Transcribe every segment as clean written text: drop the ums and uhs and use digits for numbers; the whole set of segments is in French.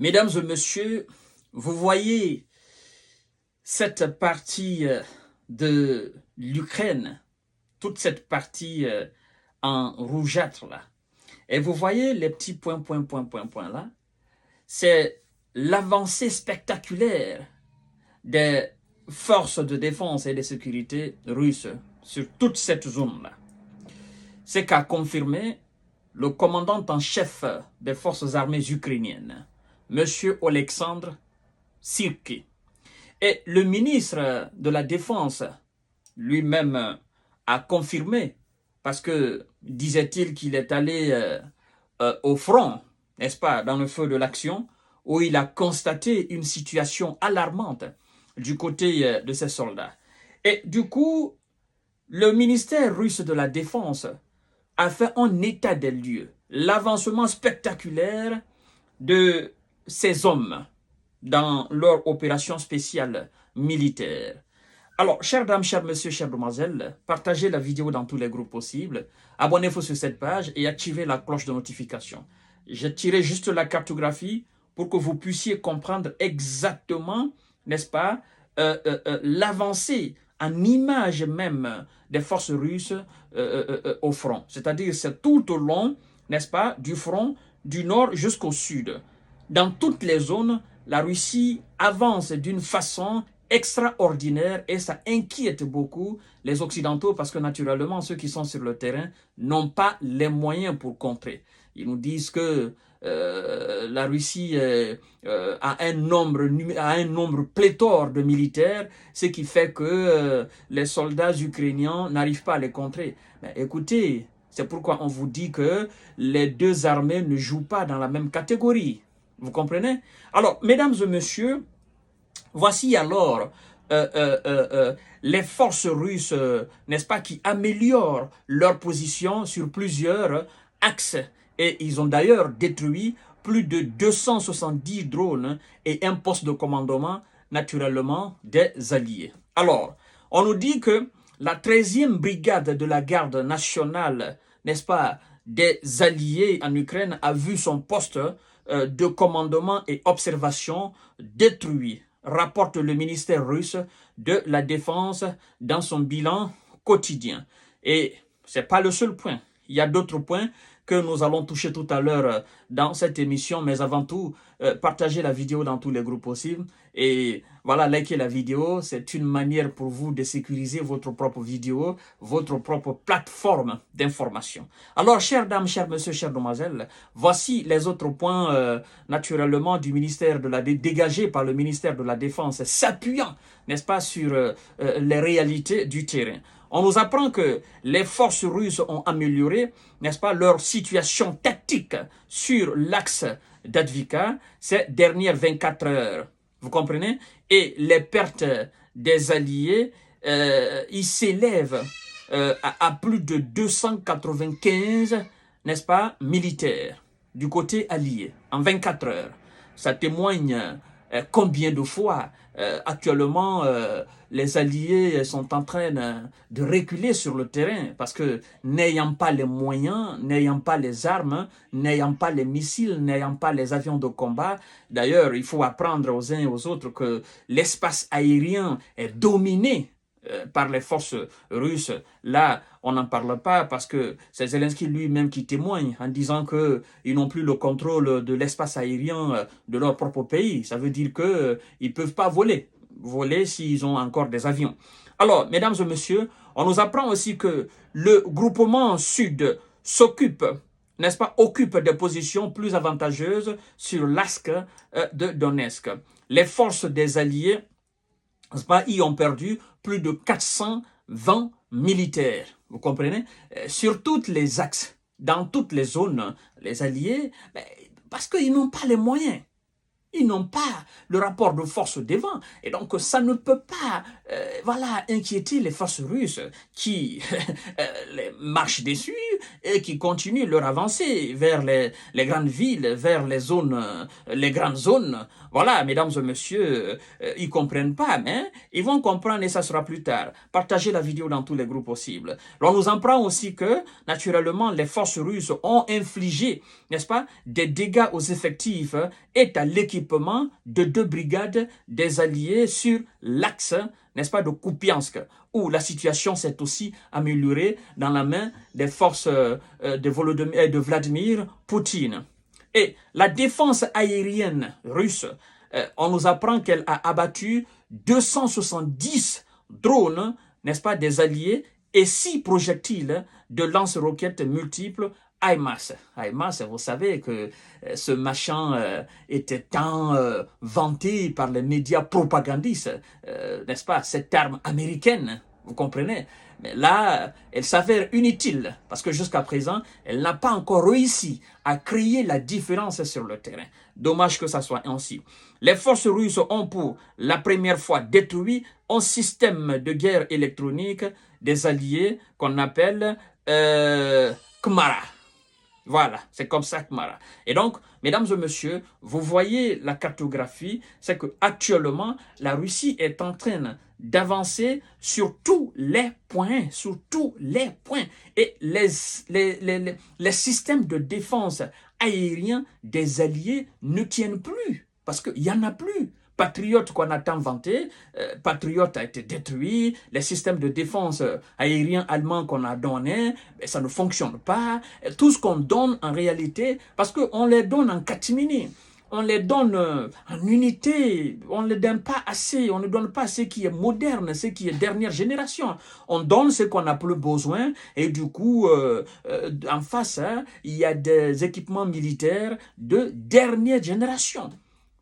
Mesdames et messieurs, vous voyez cette partie de l'Ukraine, toute cette partie en rougeâtre là. Et vous voyez les petits points là, c'est l'avancée spectaculaire des forces de défense et de sécurité russes sur toute cette zone-là. C'est qu'a confirmé le commandant en chef des forces armées ukrainiennes, M. Oleksandr Syrski. Et le ministre de la Défense lui-même a confirmé, parce que disait-il qu'il est allé au front, n'est-ce pas, dans le feu de l'action, où il a constaté une situation alarmante du côté de ses soldats. Et du coup, le ministère russe de la Défense a fait un état des lieux, l'avancement spectaculaire de ces hommes dans leur opération spéciale militaire. Alors, chères dames, chers messieurs, chères demoiselles, partagez la vidéo dans tous les groupes possibles, abonnez-vous sur cette page et activez la cloche de notification. J'ai tiré juste la cartographie pour que vous puissiez comprendre exactement, n'est-ce pas, l'avancée en image même des forces russes au front. C'est-à-dire, c'est tout au long, n'est-ce pas, du front du nord jusqu'au sud. Dans toutes les zones, la Russie avance d'une façon extraordinaire et ça inquiète beaucoup les Occidentaux parce que naturellement, ceux qui sont sur le terrain n'ont pas les moyens pour contrer. Ils nous disent que la Russie a un nombre pléthore de militaires, ce qui fait que les soldats ukrainiens n'arrivent pas à les contrer. Mais écoutez, c'est pourquoi on vous dit que les deux armées ne jouent pas dans la même catégorie. Vous comprenez? Alors, mesdames et messieurs, voici alors les forces russes, n'est-ce pas, qui améliorent leur position sur plusieurs axes. Et ils ont d'ailleurs détruit plus de 270 drones et un poste de commandement, naturellement, des alliés. Alors, on nous dit que la 13e brigade de la garde nationale, n'est-ce pas, des alliés en Ukraine a vu son poste de commandement et observation détruit, rapporte le ministère russe de la Défense dans son bilan quotidien. Et ce n'est pas le seul point. Il y a d'autres points que nous allons toucher tout à l'heure dans cette émission, mais avant tout, partagez la vidéo dans tous les groupes possibles. Et voilà, likez la vidéo, c'est une manière pour vous de sécuriser votre propre vidéo, votre propre plateforme d'information. Alors, chères dames, chers messieurs, chères demoiselles, voici les autres points, naturellement, du ministère de la dégagés par le ministère de la Défense, s'appuyant, n'est-ce pas, sur les réalités du terrain. On nous apprend que les forces russes ont amélioré, n'est-ce pas, leur situation tactique sur l'axe d'Advika ces dernières 24 heures. Vous comprenez? Et les pertes des alliés, ils s'élèvent à plus de 295, n'est-ce pas, militaires du côté allié en 24 heures. Ça témoigne combien de fois actuellement les alliés sont en train de reculer sur le terrain parce que n'ayant pas les moyens, n'ayant pas les armes, n'ayant pas les missiles, n'ayant pas les avions de combat. D'ailleurs, il faut apprendre aux uns et aux autres que l'espace aérien est dominé par les forces russes. Là, on n'en parle pas parce que c'est Zelensky lui-même qui témoigne en disant qu'ils n'ont plus le contrôle de l'espace aérien de leur propre pays. Ça veut dire qu'ils ne peuvent pas voler s'ils ont encore des avions. Alors, mesdames et messieurs, on nous apprend aussi que le groupement sud s'occupe, n'est-ce pas, occupe des positions plus avantageuses sur l'Asque de Donetsk. Les forces des alliés, n'est-ce pas, y ont perdu plus de 420 militaires. Vous comprenez? Sur tous les axes, dans toutes les zones, les alliés, parce qu'ils n'ont pas les moyens. Ils n'ont pas le rapport de force devant. Et donc, ça ne peut pas voilà, inquiéter les forces russes qui marchent dessus et qui continuent leur avancée vers les grandes villes, vers les zones, les grandes zones. Voilà, mesdames et messieurs, ils ne comprennent pas, mais ils vont comprendre et ça sera plus tard. Partagez la vidéo dans tous les groupes possibles. On nous apprend aussi que, naturellement, les forces russes ont infligé, n'est-ce pas, des dégâts aux effectifs et à l'équipement de 2 brigades des Alliés sur l'axe, n'est-ce pas, de Kupiansk, où la situation s'est aussi améliorée dans la main des forces de Vladimir Poutine. Et la défense aérienne russe, on nous apprend qu'elle a abattu 270 drones, n'est-ce pas, des Alliés et 6 projectiles de lance-roquettes multiples HIMARS. HIMARS, vous savez que ce machin était tant vanté par les médias propagandistes, n'est-ce pas, cette arme américaine, vous comprenez? Mais là, elle s'avère inutile parce que jusqu'à présent, elle n'a pas encore réussi à créer la différence sur le terrain. Dommage que ça soit ainsi. Les forces russes ont pour la première fois détruit un système de guerre électronique des Alliés qu'on appelle Kmara. Voilà, c'est comme ça Kmara. Et donc, mesdames et messieurs, vous voyez la cartographie, c'est que actuellement la Russie est en train d'avancer sur tous les points, Et les systèmes de défense aériens des Alliés ne tiennent plus, parce qu'il n'y en a plus. Patriote qu'on a tant vanté, Patriote a été détruit, les systèmes de défense aériens allemands qu'on a donnés, ça ne fonctionne pas. Tout ce qu'on donne en réalité, parce qu'on les donne en catimini, on les donne en unité, on ne les donne pas assez, on ne donne pas ce qui est moderne, ce qui est dernière génération. On donne ce qu'on n'a plus besoin et du coup, en face, il y a des équipements militaires de dernière génération.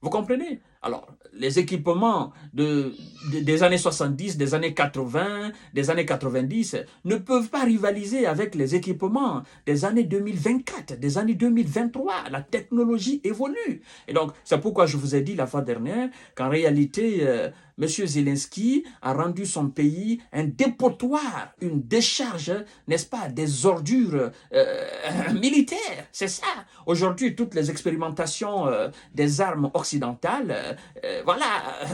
Vous comprenez? Alors, les équipements des années 70, des années 80, des années 90 ne peuvent pas rivaliser avec les équipements des années 2024, des années 2023. La technologie évolue. Et donc, c'est pourquoi je vous ai dit la fois dernière qu'en réalité, M. Zelensky a rendu son pays un dépotoir, une décharge, n'est-ce pas, des ordures militaires. C'est ça. Aujourd'hui, toutes les expérimentations des armes occidentales, voilà,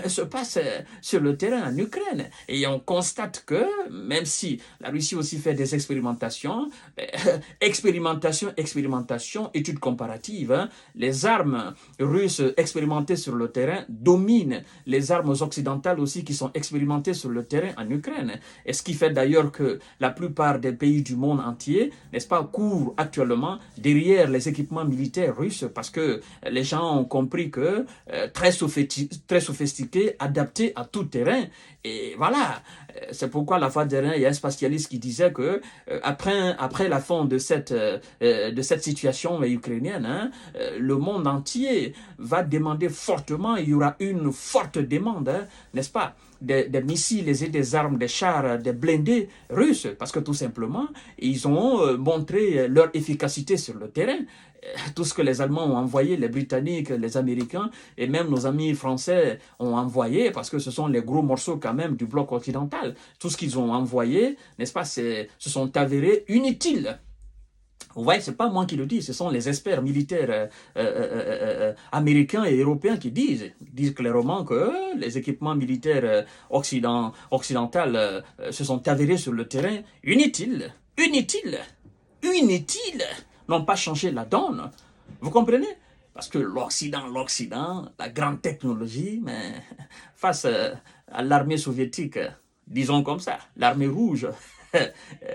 se passent sur le terrain en Ukraine. Et on constate que, même si la Russie aussi fait des expérimentations, expérimentation, études comparatives, hein, les armes russes expérimentées sur le terrain dominent les armes occidentales aussi qui sont expérimentées sur le terrain en Ukraine. Et ce qui fait d'ailleurs que la plupart des pays du monde entier, n'est-ce pas, courent actuellement derrière les équipements militaires russes parce que les gens ont compris que très sophistiqués, adaptés à tout terrain. Et voilà, c'est pourquoi la fois dernière, il y a un spatialiste qui disait que après la fin de cette situation ukrainienne, hein, le monde entier va demander fortement, il y aura une forte demande, hein, n'est-ce pas, des missiles et des armes, des chars, des blindés russes, parce que tout simplement, ils ont montré leur efficacité sur le terrain. Tout ce que les Allemands ont envoyé, les Britanniques, les Américains et même nos amis français ont envoyé, parce que ce sont les gros morceaux quand même du bloc occidental. Tout ce qu'ils ont envoyé, n'est-ce pas, se sont avérés inutiles. Vous voyez, ce n'est pas moi qui le dis, ce sont les experts militaires américains et européens qui disent clairement que les équipements militaires occidentaux se sont avérés sur le terrain inutiles, n'ont pas changé la donne. Vous comprenez? Parce que l'Occident, la grande technologie, mais face à l'armée soviétique, disons comme ça, l'armée rouge,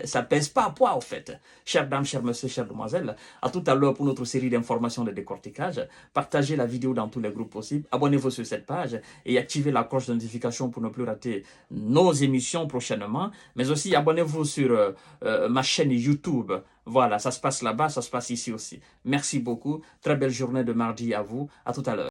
ça pèse pas à poids, au fait. Chères dames, chers messieurs, chères demoiselles, à tout à l'heure pour notre série d'informations de décortiquage. Partagez la vidéo dans tous les groupes possibles. Abonnez-vous sur cette page et activez la cloche de notification pour ne plus rater nos émissions prochainement. Mais aussi, abonnez-vous sur ma chaîne YouTube. Voilà, ça se passe là-bas, ça se passe ici aussi. Merci beaucoup. Très belle journée de mardi à vous. À tout à l'heure.